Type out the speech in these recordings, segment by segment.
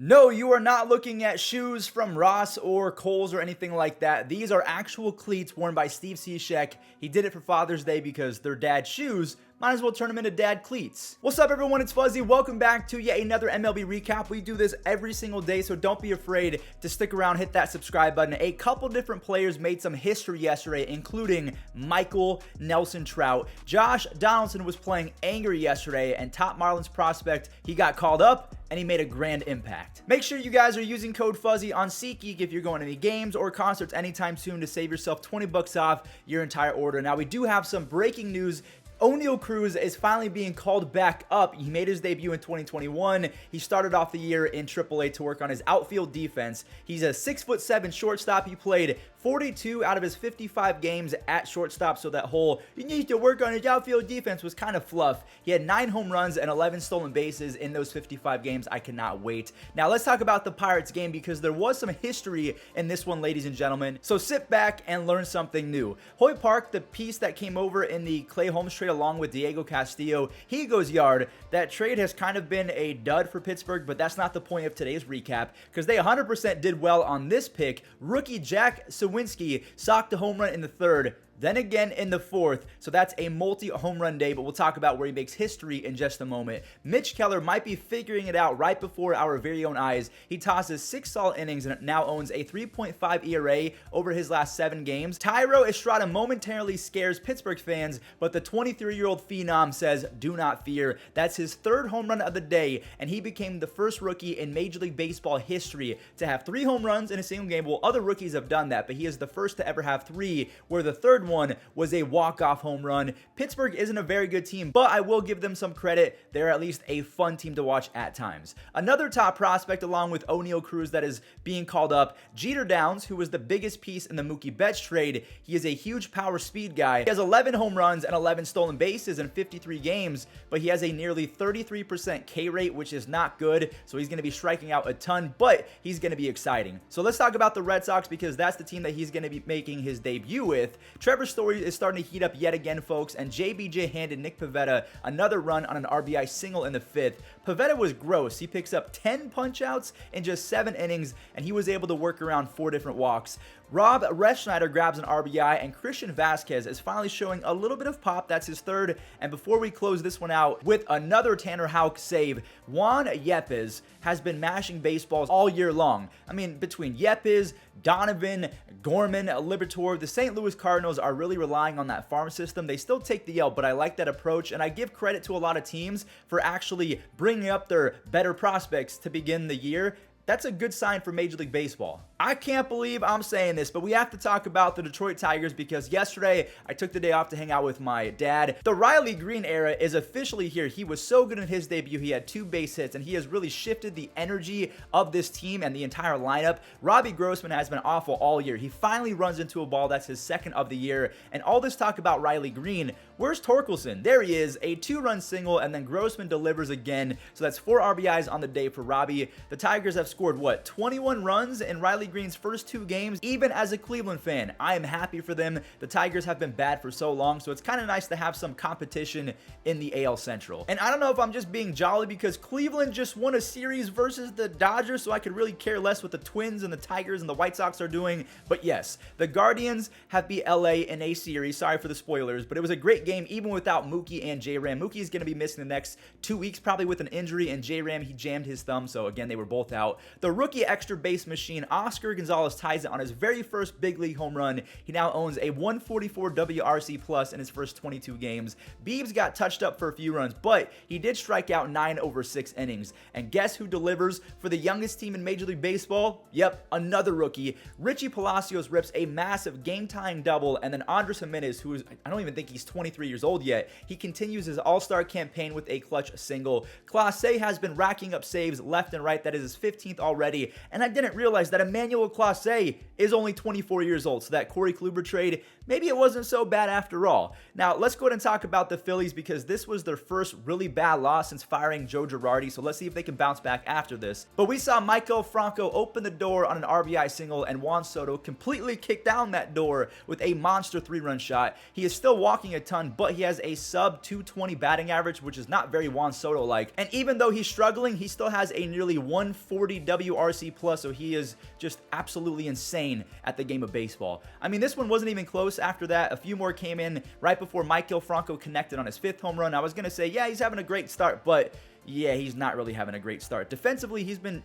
No, you are not looking at shoes from Ross or Kohl's or anything like that. These are actual cleats worn by Steve Cishek. He did it for Father's Day because they're dad shoes. Might as well turn them into dad cleats. What's up, everyone? It's Fuzzy. Welcome back to yet another MLB recap. We do this every single day, so don't be afraid to stick around, hit that subscribe button. A couple different players made some history yesterday, including Michael Nelson Trout. Josh Donaldson was playing angry yesterday, and top Marlins prospect, he got called up, and he made a grand impact. Make sure you guys are using code Fuzzy on SeatGeek if you're going to any games or concerts anytime soon to save yourself 20 bucks off your entire order. Now, we do have some breaking news. Oneil Cruz is finally being called back up. He made his debut in 2021. He started off the year in AAA to work on his outfield defense. He's a 6'7" shortstop. He played 42 out of his 55 games at shortstop, so that whole "you need to work on his outfield defense" was kind of fluff. He had 9 home runs and 11 stolen bases in those 55 games. I cannot wait. Now let's talk about the Pirates game because there was some history in this one, ladies and gentlemen. So sit back and learn something new. Hoyt Park, the piece that came over in the Clay Holmes trade along with Diego Castillo, he goes yard. That trade has kind of been a dud for Pittsburgh, but that's not the point of today's recap because they 100% did well on this pick. Rookie Jack Sawinski socked a home run in the third, then again in the fourth, so that's a multi-home run day, but we'll talk about where he makes history in just a moment. Mitch Keller might be figuring it out right before our very own eyes. He tosses 6 solid innings and now owns a 3.5 ERA over his last 7 games. Thairo Estrada momentarily scares Pittsburgh fans, but the 23-year-old phenom says, "Do not fear." That's his 3rd home run of the day, and he became the first rookie in Major League Baseball history to have 3 home runs in a single game. Well, other rookies have done that, but he is the first to ever have 3, where the third one was a walk-off home run. Pittsburgh isn't a very good team, but I will give them some credit. They're at least a fun team to watch at times. Another top prospect along with Oneil Cruz that is being called up, Jeter Downs, who was the biggest piece in the Mookie Betts trade. He is a huge power speed guy. He has 11 home runs and 11 stolen bases in 53 games, but he has a nearly 33% K rate, which is not good, so he's going to be striking out a ton, but he's going to be exciting. So let's talk about the Red Sox because that's the team that he's going to be making his debut with. Trevor Story is starting to heat up yet again, folks, and JBJ handed Nick Pivetta another run on an RBI single in the 5th. Pivetta was gross. He picks up 10 punch-outs in just 7 innings, and he was able to work around 4 different walks. Rob Reschneider grabs an RBI, and Christian Vasquez is finally showing a little bit of pop. That's his 3rd. And before we close this one out with another Tanner Houck save, Juan Yepez has been mashing baseballs all year long. I mean, between Yepez, Donovan, Gorman, Liberatore, the St. Louis Cardinals are really relying on that farm system. They still take the L, but I like that approach, and I give credit to a lot of teams for actually bringing up their better prospects to begin the year. That's a good sign for Major League Baseball. I can't believe I'm saying this, but we have to talk about the Detroit Tigers because yesterday I took the day off to hang out with my dad. The Riley Green era is officially here. He was so good in his debut. He had 2 base hits, and he has really shifted the energy of this team and the entire lineup. Robbie Grossman has been awful all year. He finally runs into a ball. That's his 2nd of the year. And all this talk about Riley Green, where's Torkelson? There he is, a 2-run single, and then Grossman delivers again. So that's 4 RBIs on the day for Robbie. The Tigers have scored, 21 runs in Riley Green's first 2 games. Even as a Cleveland fan, I am happy for them. The Tigers have been bad for so long, so it's kind of nice to have some competition in the AL Central. And I don't know if I'm just being jolly because Cleveland just won a series versus the Dodgers, so I could really care less what the Twins and the Tigers and the White Sox are doing. But yes, the Guardians have beat LA in a series. Sorry for the spoilers, but it was a great game even without Mookie and J-Ram. Mookie is going to be missing the next 2 weeks, probably with an injury, and J-Ram, he jammed his thumb, so again, they were both out. The rookie extra base machine, Oscar Gonzalez, ties it on his very first big league home run. He now owns a 144 WRC plus in his first 22 games. Beebs got touched up for a few runs, but he did strike out 9 over 6 innings. And guess who delivers for the youngest team in Major League Baseball? Yep, another rookie. Richie Palacios rips a massive game-tying double, and then Andres Jimenez, who is, I don't even think he's 23 years old yet, he continues his all-star campaign with a clutch single. Clase has been racking up saves left and right. That is his 15th already. And I didn't realize that Emmanuel Clase is only 24 years old, so that Corey Kluber trade, maybe it wasn't so bad after all. Now, let's go ahead and talk about the Phillies because this was their first really bad loss since firing Joe Girardi, so let's see if they can bounce back after this. But we saw Michael Franco open the door on an RBI single, and Juan Soto completely kicked down that door with a monster 3-run shot. He is still walking a ton, but he has a sub 220 batting average, which is not very Juan Soto-like. And even though he's struggling, he still has a nearly 140 WRC plus, so he is just absolutely insane at the game of baseball. I mean, this one wasn't even close after that. A few more came in right before Maikel Franco connected on his 5th home run. I was going to say, yeah, he's having a great start, but yeah, he's not really having a great start. Defensively, he's been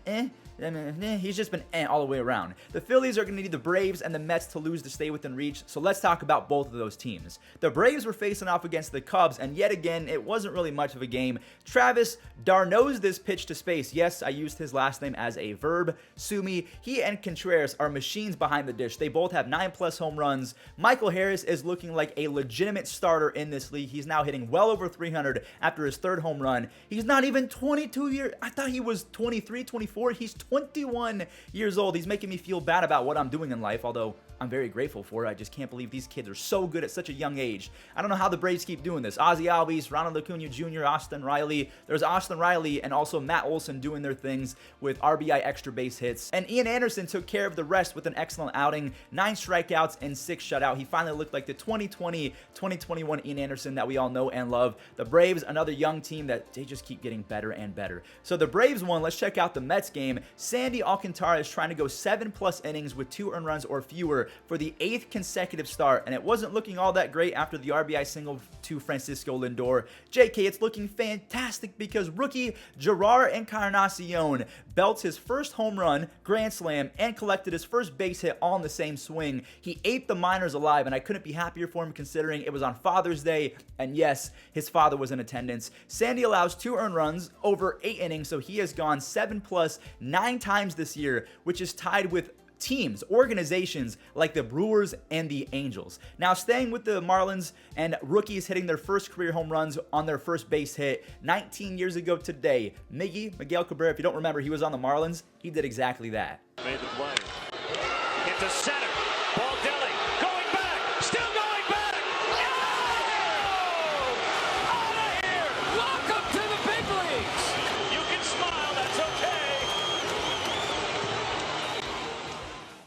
he's just been all the way around. The Phillies are going to need the Braves and the Mets to lose to stay within reach, so let's talk about both of those teams. The Braves were facing off against the Cubs, and yet again, it wasn't really much of a game. Travis d'Arnaud's this pitch to space. Yes, I used his last name as a verb. Sue me. He and Contreras are machines behind the dish. They both have 9+ home runs. Michael Harris is looking like a legitimate starter in this league. He's now hitting well over 300 after his 3rd home run. He's not even 22 years. I thought he was 23, 24. He's 21 years old. He's making me feel bad about what I'm doing in life, although I'm very grateful for it. I just can't believe these kids are so good at such a young age. I don't know how the Braves keep doing this. Ozzie Albies, Ronald Acuna Jr., Austin Riley. There's Austin Riley and also Matt Olson doing their things with RBI extra base hits. And Ian Anderson took care of the rest with an excellent outing. 9 strikeouts and 6 shutout. He finally looked like the 2020-2021 Ian Anderson that we all know and love. The Braves, another young team that they just keep getting better and better. So the Braves won. Let's check out the Mets game. Sandy Alcantara is trying to go 7+ innings with 2 earned runs or fewer for the 8th consecutive start, and it wasn't looking all that great after the RBI single to Francisco Lindor. JK, it's looking fantastic because rookie Gerard Encarnacion belts his first home run, grand slam, and collected his first base hit all in the same swing. He ate the minors alive, and I couldn't be happier for him considering it was on Father's Day, and yes, his father was in attendance. Sandy allows 2 earned runs over 8 innings, so he has gone 7+ 9 times this year, which is tied with teams, organizations like the Brewers and the Angels. Now, staying with the Marlins and rookies hitting their first career home runs on their first base hit 19 years ago today. Miguel Cabrera, if you don't remember, he was on the Marlins. He did exactly that. Made the play. Into center. Ball Deli. Going back. Still going back. Oh! Out of here. Welcome to the big leagues. You can smile. That's okay.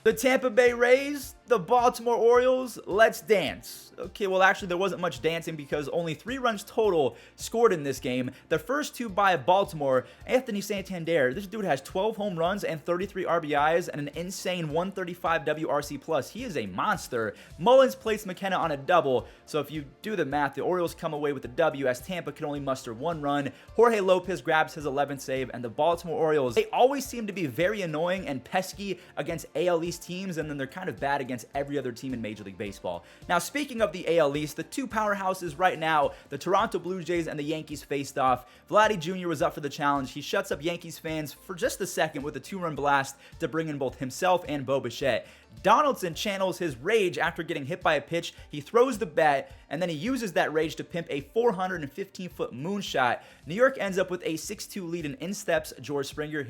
The Tampa Bay Rays, the Baltimore Orioles, let's dance. Okay, well, actually, there wasn't much dancing because only 3 runs total scored in this game. The first 2 by Baltimore. Anthony Santander, this dude has 12 home runs and 33 RBIs and an insane 135 WRC plus. He is a monster. Mullins placed McKenna on a double, so if you do the math, the Orioles come away with a W as Tampa can only muster 1 run. Jorge Lopez grabs his 11th save, and the Baltimore Orioles, they always seem to be very annoying and pesky against AL East teams, and then they're kind of bad against every other team in Major League Baseball. Now, speaking of the AL East, the 2 powerhouses right now, the Toronto Blue Jays and the Yankees faced off. Vladdy Jr. was up for the challenge. He shuts up Yankees fans for just a second with a 2-run blast to bring in both himself and Bo Bichette. Donaldson channels his rage after getting hit by a pitch. He throws the bat, and then he uses that rage to pimp a 415-foot moonshot. New York ends up with a 6-2 lead, and in steps George Springer.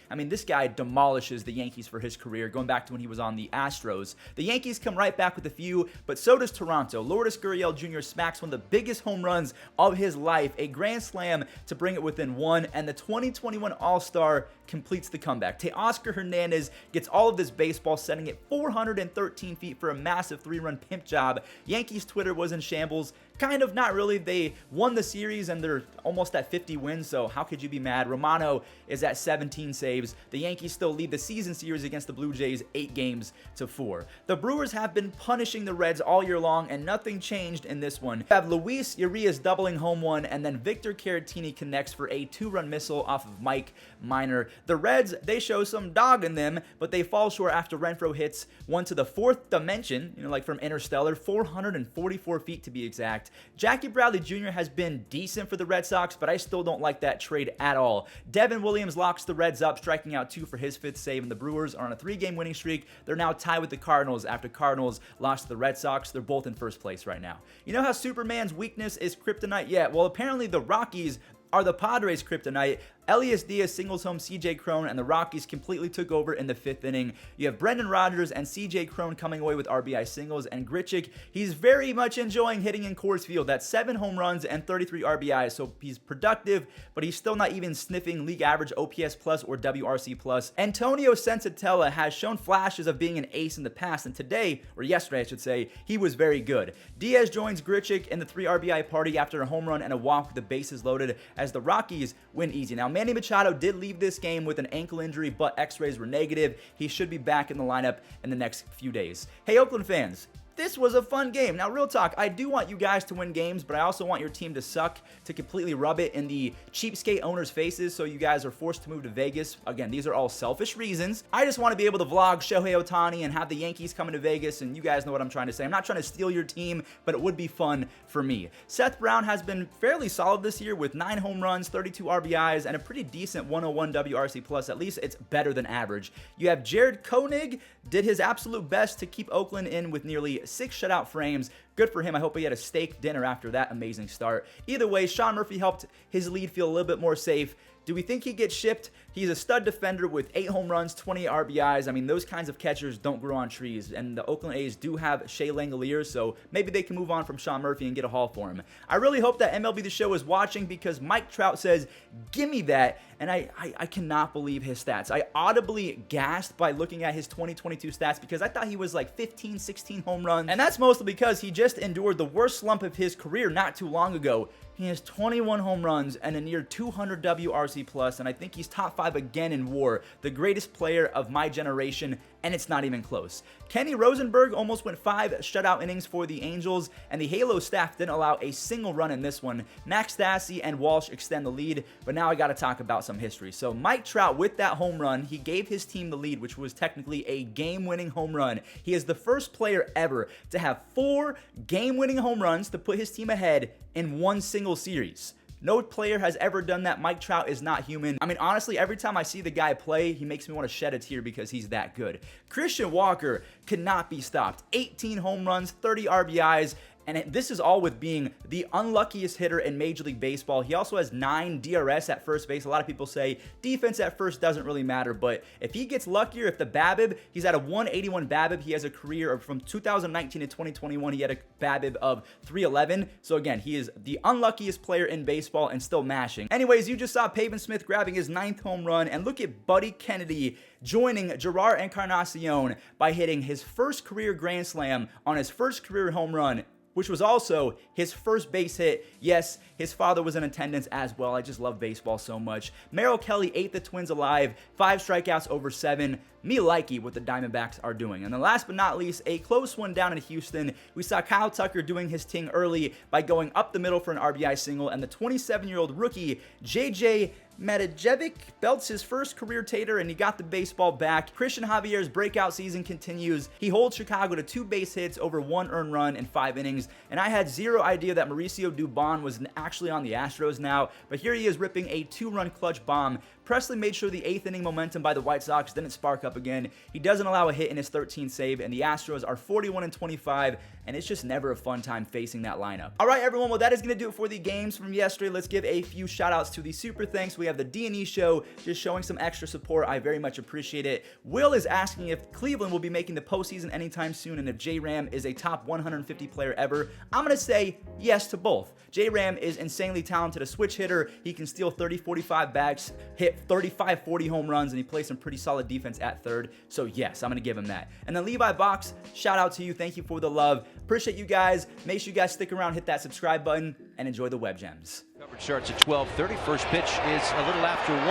I mean, this guy demolishes the Yankees for his career, going back to when he was on the Astros. The Yankees come right back with a few, but so does Toronto. Lourdes Gurriel Jr. smacks one of the biggest home runs of his life, a grand slam to bring it within 1, and the 2021 All-Star completes the comeback. Teoscar Hernandez gets all of this baseball, setting it 413 feet for a massive 3-run pimp job. Yankees Twitter was in shambles. Kind of, not really. They won the series and they're almost at 50 wins, so how could you be mad? Romano is at 17 saves. The Yankees still lead the season series against the Blue Jays 8-4. The Brewers have been punishing the Reds all year long, and nothing changed in this one. You have Luis Urias doubling home 1, and then Victor Caratini connects for a 2-run missile off of Mike Minor. The Reds, they show some dog in them, but they fall short after Renfroe hits one to the 4th dimension, like from Interstellar, 444 feet to be exact. Jackie Bradley Jr. has been decent for the Red Sox, but I still don't like that trade at all. Devin Williams locks the Reds up, striking out 2 for his 5th save, and the Brewers are on a 3-game winning streak. They're now tied with the Cardinals after Cardinals lost to the Red Sox. They're both in first place right now. You know how Superman's weakness is kryptonite? Yeah, well, apparently the Rockies are the Padres' kryptonite. Elias Diaz singles home CJ Cron, and the Rockies completely took over in the 5th inning. You have Brendan Rodgers and CJ Cron coming away with RBI singles, and Grichuk, he's very much enjoying hitting in Coors Field. That's 7 home runs and 33 RBIs, so he's productive, but he's still not even sniffing league average OPS plus or WRC plus. Antonio Sensatella has shown flashes of being an ace in the past, and today, or yesterday I should say, he was very good. Diaz joins Grichuk in the 3 RBI party after a home run and a walk with the bases loaded as the Rockies win easy. Now, Manny Machado did leave this game with an ankle injury, but x-rays were negative. He should be back in the lineup in the next few days. Hey, Oakland fans, this was a fun game. Now, real talk, I do want you guys to win games, but I also want your team to suck, to completely rub it in the cheapskate owners' faces so you guys are forced to move to Vegas. Again, these are all selfish reasons. I just want to be able to vlog Shohei Ohtani and have the Yankees coming to Vegas, and you guys know what I'm trying to say. I'm not trying to steal your team, but it would be fun for me. Seth Brown has been fairly solid this year with 9 home runs, 32 RBIs, and a pretty decent 101 WRC+. At least it's better than average. You have Jared Koenig, did his absolute best to keep Oakland in with nearly 6 shutout frames. Good for him. I hope he had a steak dinner after that amazing start. Either way, Sean Murphy helped his lead feel a little bit more safe. Do we think he gets shipped? He's a stud defender with 8 home runs, 20 RBIs. I mean, those kinds of catchers don't grow on trees, and the Oakland A's do have Shea Langoliers, so maybe they can move on from Sean Murphy and get a haul for him. I really hope that MLB The Show is watching, because Mike Trout says, "Give me that," and I cannot believe his stats. I audibly gasped by looking at his 2022 stats, because I thought he was like 15, 16 home runs, and that's mostly because he just endured the worst slump of his career not too long ago. He has 21 home runs and a near 200 WRC+, and I think he's top 5 again in WAR, the greatest player of my generation, and it's not even close. Kenny Rosenberg almost went 5 shutout innings for the Angels, and the Halo staff didn't allow a single run in this one. Max Stassi and Walsh extend the lead, but now I got to talk about some history. So Mike Trout, with that home run, he gave his team the lead, which was technically a game-winning home run. He is the first player ever to have 4 game-winning home runs to put his team ahead in one single series. No player has ever done that. Mike Trout is not human. I mean, honestly, every time I see the guy play, he makes me want to shed a tear because he's that good. Christian Walker cannot be stopped. 18 home runs, 30 RBIs, and this is all with being the unluckiest hitter in Major League Baseball. He also has 9 DRS at first base. A lot of people say defense at first doesn't really matter, but if he gets luckier, if the BABIP, he's at a 181 BABIP. He has a career from 2019 to 2021. He had a BABIP of 311. So again, he is the unluckiest player in baseball and still mashing. Anyways, you just saw Pavin Smith grabbing his 9th home run, and look at Buddy Kennedy joining Gerard Encarnacion by hitting his first career grand slam on his first career home run, which was also his first base hit. Yes, his father was in attendance as well. I just love baseball so much. Merrill Kelly ate the Twins alive, 5 strikeouts over 7. Me likey what the Diamondbacks are doing. And then last but not least, a close one down in Houston. We saw Kyle Tucker doing his thing early by going up the middle for an RBI single, and the 27-year-old rookie, JJ Matijevic, belts his first career tater, and he got the baseball back. Christian Javier's breakout season continues. He holds Chicago to 2 base hits, over 1 earned run in 5 innings, and I had zero idea that Mauricio Dubon was actually on the Astros now, but here he is ripping a 2-run clutch bomb. Presley made sure the 8th inning momentum by the White Sox didn't spark up again. He doesn't allow a hit in his 13th save, and the Astros are 41-25, and it's just never a fun time facing that lineup. All right, everyone, well, that is going to do it for the games from yesterday. Let's give a few shout-outs to the super thanks. We have the D&E show just showing some extra support. I very much appreciate it. Will is asking if Cleveland will be making the postseason anytime soon, and if J-Ram is a top 150 player ever. I'm going to say yes to both. J-Ram is insanely talented, a switch hitter. He can steal 30-45 bags, hit 35-40 home runs, and he plays some pretty solid defense at third. So yes, I'm going to give him that. And then Levi Box, shout out to you. Thank you for the love. Appreciate you guys. Make sure you guys stick around, hit that subscribe button, and enjoy the web gems. Coverage starts at 12:30. First pitch is a little after 1.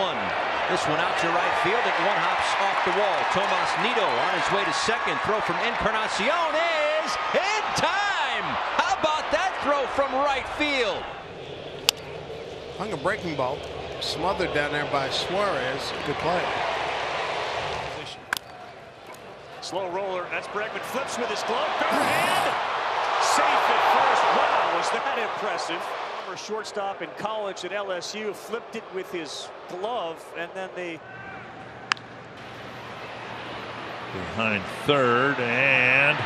This one out to right field. It one hops off the wall. Tomas Nido on his way to second. Throw from Encarnacion is in time. How about that throw from right field? Hung a breaking ball. Smothered down there by Suarez. Good play. Slow roller. That's Bregman. Flips with his glove. Go ahead. Safe at first. Wow, was that impressive. Former shortstop in college at LSU. Flipped it with his glove, and then the behind third, and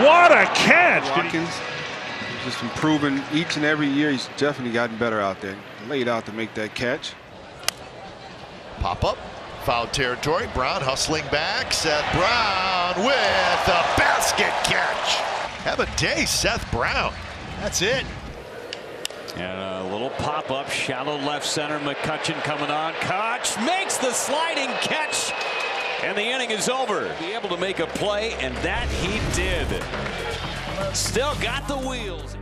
what a catch! Watkins just improving each and every year. He's definitely gotten better out there. Laid out to make that catch. Pop up, foul territory. Brown hustling back. Seth Brown with a basket catch. Have a day, Seth Brown. That's it. And a little pop-up, shallow left center. McCutchen coming on. Koch makes the sliding catch, and the inning is over. Be able to make a play, and that he did. Still got the wheels.